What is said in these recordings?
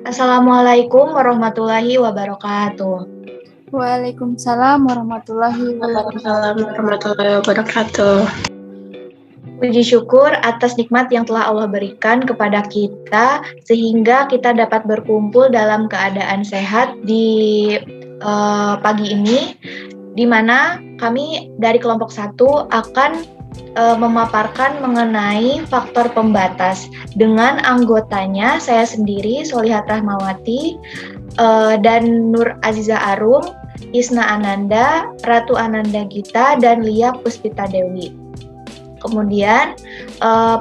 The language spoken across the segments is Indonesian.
Assalamualaikum warahmatullahi wabarakatuh. Waalaikumsalam warahmatullahi wabarakatuh. Waalaikumsalam warahmatullahi wabarakatuh. Puji syukur atas nikmat yang telah Allah berikan kepada kita sehingga kita dapat berkumpul dalam keadaan sehat di pagi ini, di mana kami dari kelompok 1 akan memaparkan mengenai faktor pembatas dengan anggotanya saya sendiri Solihat Rahmawati dan Nur Aziza Arum, Isna Ananda, Ratu Ananda Gita, dan Lia Puspita Dewi. Kemudian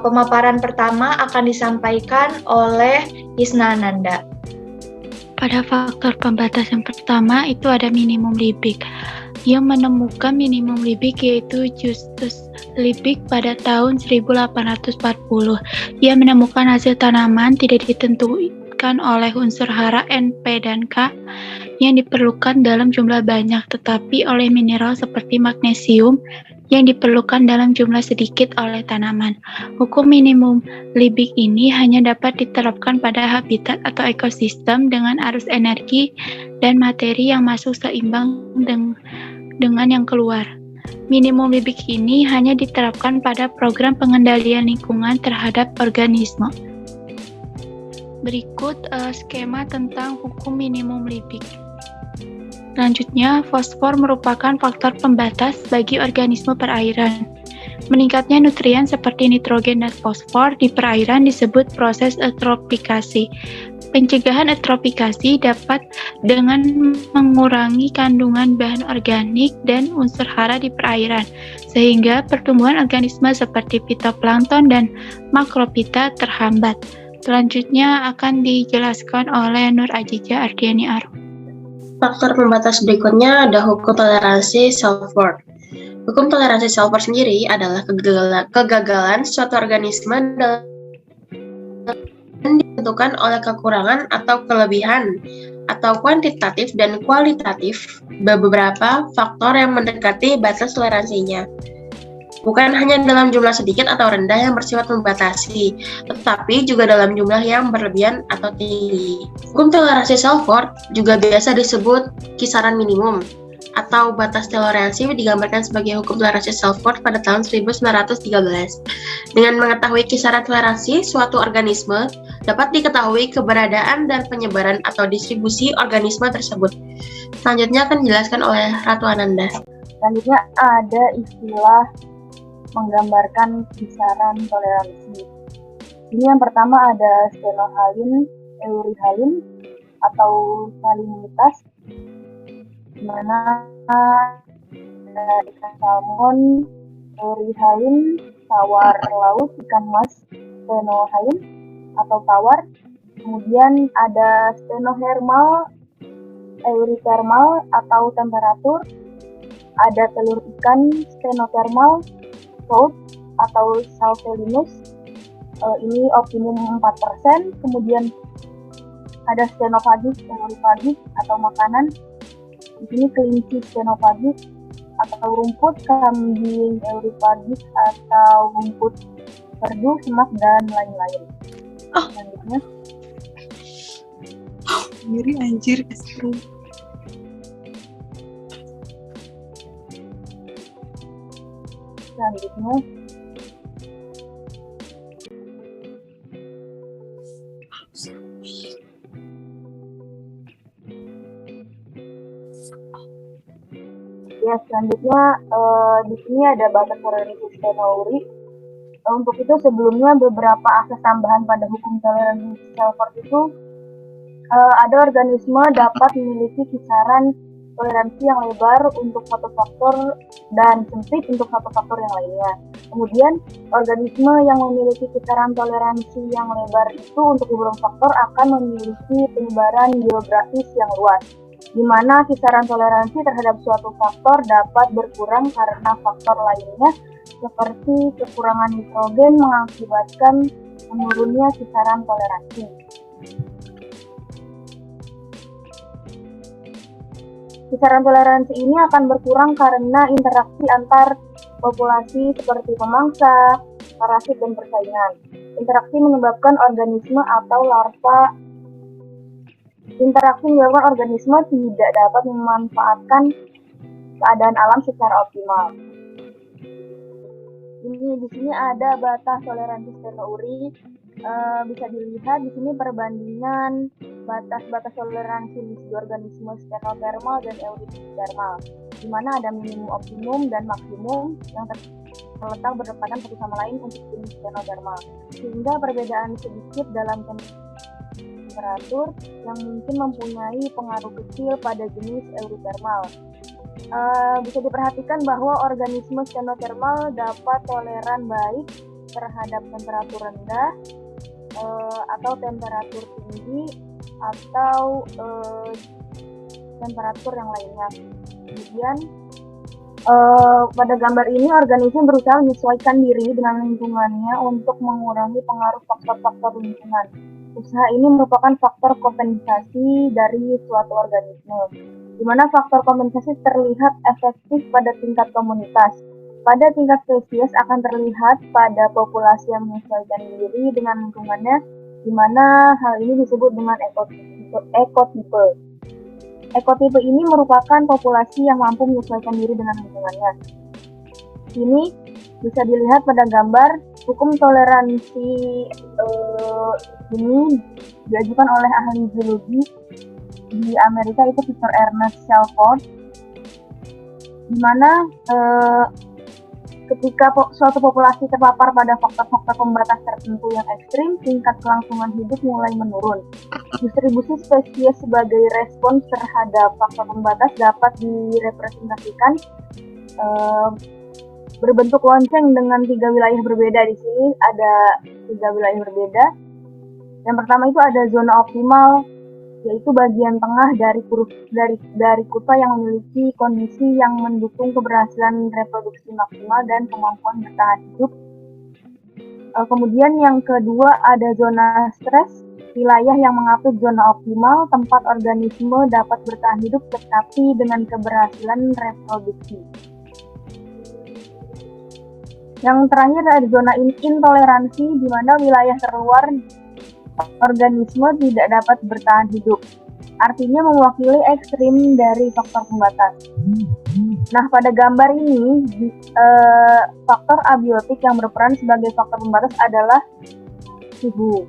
pemaparan pertama akan disampaikan oleh Isna Ananda. Pada faktor pembatas yang pertama itu ada minimum Liebig. Yang menemukan minimum Liebig yaitu Justus Liebig pada tahun 1840. Ia menemukan hasil tanaman tidak ditentukan oleh unsur hara N, P, dan K yang diperlukan dalam jumlah banyak, tetapi oleh mineral seperti magnesium yang diperlukan dalam jumlah sedikit oleh tanaman. Hukum minimum Liebig ini hanya dapat diterapkan pada habitat atau ekosistem dengan arus energi dan materi yang masuk seimbang dengan yang keluar. Minimum Liebig ini hanya diterapkan pada program pengendalian lingkungan terhadap organisme. Berikut skema tentang hukum minimum Liebig. Selanjutnya, fosfor merupakan faktor pembatas bagi organisme perairan. Meningkatnya nutrien seperti nitrogen dan fosfor di perairan disebut proses eutrofikasi. Pencegahan eutrofikasi dapat dengan mengurangi kandungan bahan organik dan unsur hara di perairan, sehingga pertumbuhan organisme seperti fitoplankton dan makrofita terhambat. Selanjutnya akan dijelaskan oleh Nur Aziza Ardiani Arum. Faktor pembatas berikutnya ada hukum toleransi self-worth. Hukum toleransi self-worth sendiri adalah kegagalan suatu organisme dalam ditentukan oleh kekurangan atau kelebihan atau kuantitatif dan kualitatif beberapa faktor yang mendekati batas toleransinya. Bukan hanya dalam jumlah sedikit atau rendah yang bersifat membatasi, tetapi juga dalam jumlah yang berlebihan atau tinggi. Hukum toleransi self-worth juga biasa disebut kisaran minimum atau batas toleransi digambarkan sebagai hukum toleransi self-worth pada tahun 1913. Dengan mengetahui kisaran toleransi suatu organisme, dapat diketahui keberadaan dan penyebaran atau distribusi organisme tersebut. Selanjutnya akan dijelaskan oleh Ratu Ananda. Selanjutnya ada istilah menggambarkan kisaran toleransi. Ini yang pertama ada stenohalin, eurihalin atau salinitas, di mana ikan salmon, eurihalin, tawar laut, ikan mas, stenohalin atau tawar. Kemudian ada stenohermal, eurithermal atau temperatur, ada telur ikan stenotermal, salt atau salvelinus, ini optimum 4%. Kemudian ada stenofagis, eurifagis atau makanan. Di sini kelinci stenofagis atau rumput, kambing eurifagis atau rumput perdu, semak dan lain-lain. Selanjutnya. Ngeri anjir keseru. Selanjutnya selanjutnya di sini ada batas toleransi stenouri. Untuk itu sebelumnya beberapa akses tambahan pada hukum toleransi self-worth itu ada organisme dapat memiliki kisaran toleransi yang lebar untuk satu faktor dan sempit untuk satu faktor yang lainnya. Kemudian organisme yang memiliki kisaran toleransi yang lebar itu untuk beberapa faktor akan memiliki penyebaran geografis yang luas, di mana kisaran toleransi terhadap suatu faktor dapat berkurang karena faktor lainnya seperti kekurangan nitrogen mengakibatkan menurunnya kisaran toleransi. Kisaran toleransi ini akan berkurang karena interaksi antar populasi seperti pemangsa, parasit, dan persaingan. Interaksi menyebabkan organisme atau larva interaksi menyebabkan organisme tidak dapat memanfaatkan keadaan alam secara optimal. Di sini ada batas toleransi Steno-Uri. Bisa dilihat di sini perbandingan batas-batas toleransi di organisme stenotermal dan eurithermal, di mana ada minimum, optimum, dan maksimum yang terletak berdekatan satu sama lain untuk jenis stenotermal, sehingga perbedaan sedikit dalam temperatur yang mungkin mempunyai pengaruh kecil pada jenis eurithermal. Bisa diperhatikan bahwa organisme stenotermal dapat toleran baik terhadap temperatur rendah atau temperatur tinggi atau temperatur yang lainnya. Kemudian pada gambar ini organisme berusaha menyesuaikan diri dengan lingkungannya untuk mengurangi pengaruh faktor-faktor lingkungan. Usaha ini merupakan faktor kompensasi dari suatu organisme, di mana faktor kompensasi terlihat efektif pada tingkat komunitas. Pada tingkat spesies akan terlihat pada populasi yang menyesuaikan diri dengan lingkungannya, di mana hal ini disebut dengan ekotipe. Ekotipe ini merupakan populasi yang mampu menyesuaikan diri dengan lingkungannya. Ini bisa dilihat pada gambar. Hukum toleransi ini diajukan oleh ahli biologi di Amerika, itu Victor Ernest Shelford, di mana ketika suatu populasi terpapar pada faktor-faktor pembatas tertentu yang ekstrim, tingkat kelangsungan hidup mulai menurun. Distribusi spesies sebagai respons terhadap faktor pembatas dapat direpresentasikan berbentuk lonceng dengan 3 wilayah berbeda. Di sini ada 3 wilayah berbeda. Yang pertama itu ada zona optimal, yaitu bagian tengah dari kurva yang memiliki kondisi yang mendukung keberhasilan reproduksi maksimal dan kemampuan bertahan hidup. Kemudian yang kedua ada zona stres, wilayah yang mengapit zona optimal, tempat organisme dapat bertahan hidup tetapi dengan keberhasilan reproduksi. Yang terakhir ada zona intoleransi, di mana wilayah terluar organisme tidak dapat bertahan hidup, artinya mewakili ekstrim dari faktor pembatas. Nah, pada gambar ini faktor abiotik yang berperan sebagai faktor pembatas adalah suhu.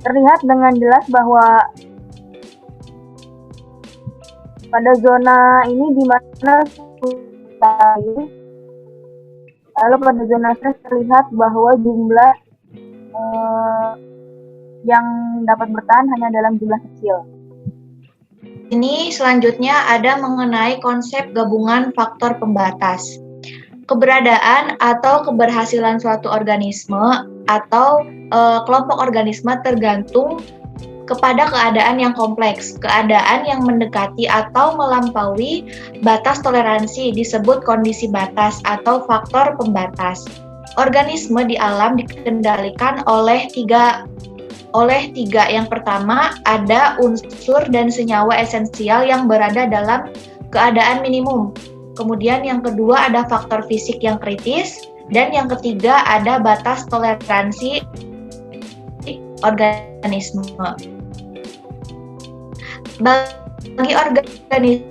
Terlihat dengan jelas bahwa pada zona ini di mana suhu stabil, lalu pada zona stres terlihat bahwa jumlah yang dapat bertahan hanya dalam jumlah kecil. Ini selanjutnya ada mengenai konsep gabungan faktor pembatas. Keberadaan atau keberhasilan suatu organisme atau kelompok organisme tergantung kepada keadaan yang kompleks. Keadaan yang mendekati atau melampaui batas toleransi disebut kondisi batas atau faktor pembatas. Organisme di alam dikendalikan oleh tiga. Yang pertama, ada unsur dan senyawa esensial yang berada dalam keadaan minimum. Kemudian yang kedua ada faktor fisik yang kritis, dan yang ketiga ada batas toleransi organisme. Bagi organisme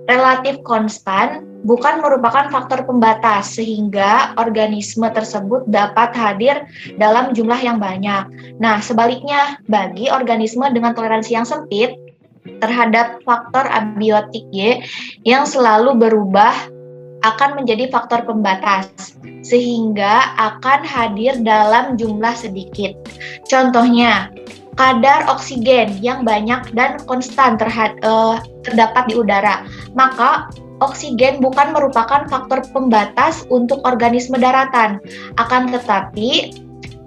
relatif konstan bukan merupakan faktor pembatas, sehingga organisme tersebut dapat hadir dalam jumlah yang banyak. Nah, sebaliknya, bagi organisme dengan toleransi yang sempit terhadap faktor abiotik Y yang selalu berubah akan menjadi faktor pembatas, sehingga akan hadir dalam jumlah sedikit. Contohnya, kadar oksigen yang banyak dan konstan terdapat di udara, maka oksigen bukan merupakan faktor pembatas untuk organisme daratan. Akan tetapi,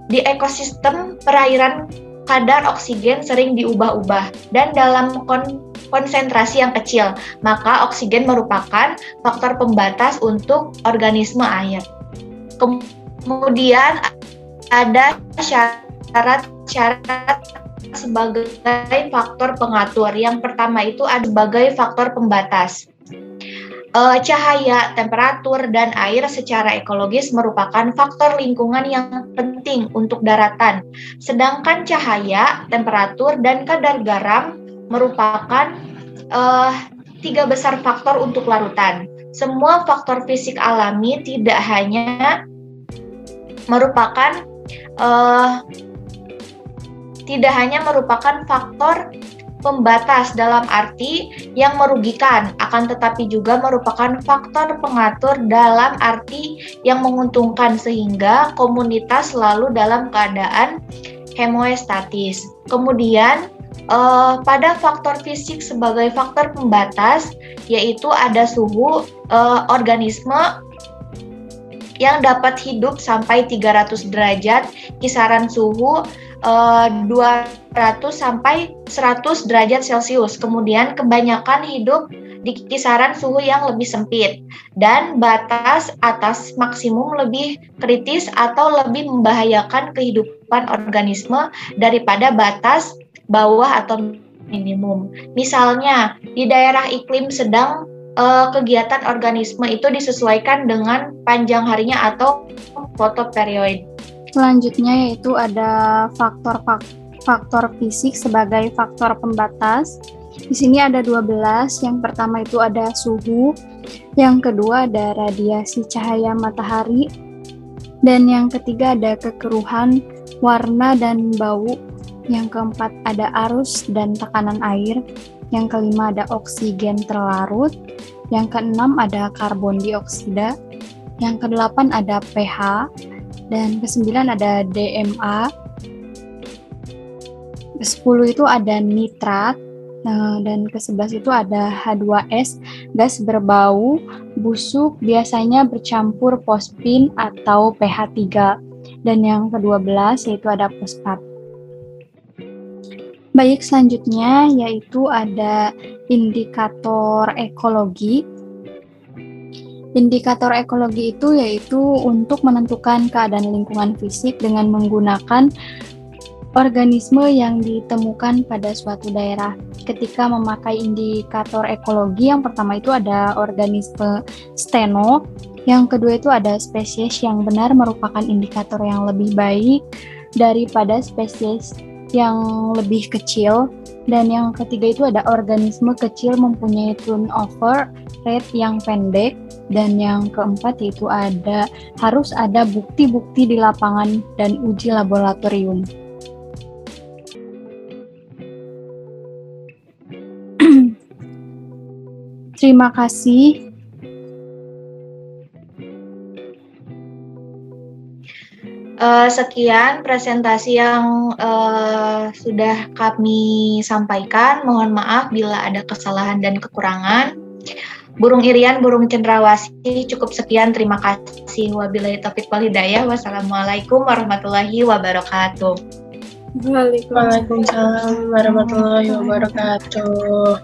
di ekosistem perairan kadar oksigen sering diubah-ubah dan dalam konsentrasi yang kecil, maka oksigen merupakan faktor pembatas untuk organisme air. Kemudian ada syarat-syarat sebagai faktor pengatur. Yang pertama itu ada sebagai faktor pembatas. Cahaya, temperatur, dan air secara ekologis merupakan faktor lingkungan yang penting untuk daratan. Sedangkan cahaya, temperatur, dan kadar garam merupakan 3 besar faktor untuk larutan. Semua faktor fisik alami tidak hanya merupakan faktor pembatas dalam arti yang merugikan, akan tetapi juga merupakan faktor pengatur dalam arti yang menguntungkan, sehingga komunitas selalu dalam keadaan homeostatis. Kemudian pada faktor fisik sebagai faktor pembatas, yaitu ada suhu organisme yang dapat hidup sampai 300 derajat, kisaran suhu 200 sampai 100 derajat Celcius. Kemudian kebanyakan hidup di kisaran suhu yang lebih sempit, dan batas atas maksimum lebih kritis atau lebih membahayakan kehidupan organisme daripada batas bawah atau minimum. Misalnya di daerah iklim sedang, kegiatan organisme itu disesuaikan dengan panjang harinya atau fotoperiod. Selanjutnya yaitu ada faktor fisik sebagai faktor pembatas. Di sini ada 12. Yang pertama itu ada suhu, yang kedua ada radiasi cahaya matahari, dan yang ketiga ada kekeruhan, warna dan bau. Yang keempat ada arus dan tekanan air. Yang kelima ada oksigen terlarut. Yang keenam ada karbon dioksida. Yang kedelapan ada pH. Dan ke-9 ada DMA. Ke-10 itu ada nitrat. Dan ke-11 itu ada H2S, gas berbau busuk, biasanya bercampur fosfin atau pH 3. Dan yang ke-12 yaitu ada fosfat. Baik, selanjutnya yaitu ada indikator ekologi. Indikator ekologi itu yaitu untuk menentukan keadaan lingkungan fisik dengan menggunakan organisme yang ditemukan pada suatu daerah. Ketika memakai indikator ekologi, yang pertama itu ada organisme steno, yang kedua itu ada spesies yang benar merupakan indikator yang lebih baik daripada spesies yang lebih kecil, dan yang ketiga itu ada organisme kecil mempunyai turnover rate yang pendek, dan yang keempat yaitu harus ada bukti-bukti di lapangan dan uji laboratorium. Terima kasih. Sekian presentasi yang sudah kami sampaikan. Mohon maaf bila ada kesalahan dan kekurangan. Burung Irian, Burung Cendrawasih, cukup sekian. Terima kasih. Wabillahi taufiq wal hidayah. Wassalamualaikum warahmatullahi wabarakatuh. Waalaikumsalam warahmatullahi wabarakatuh.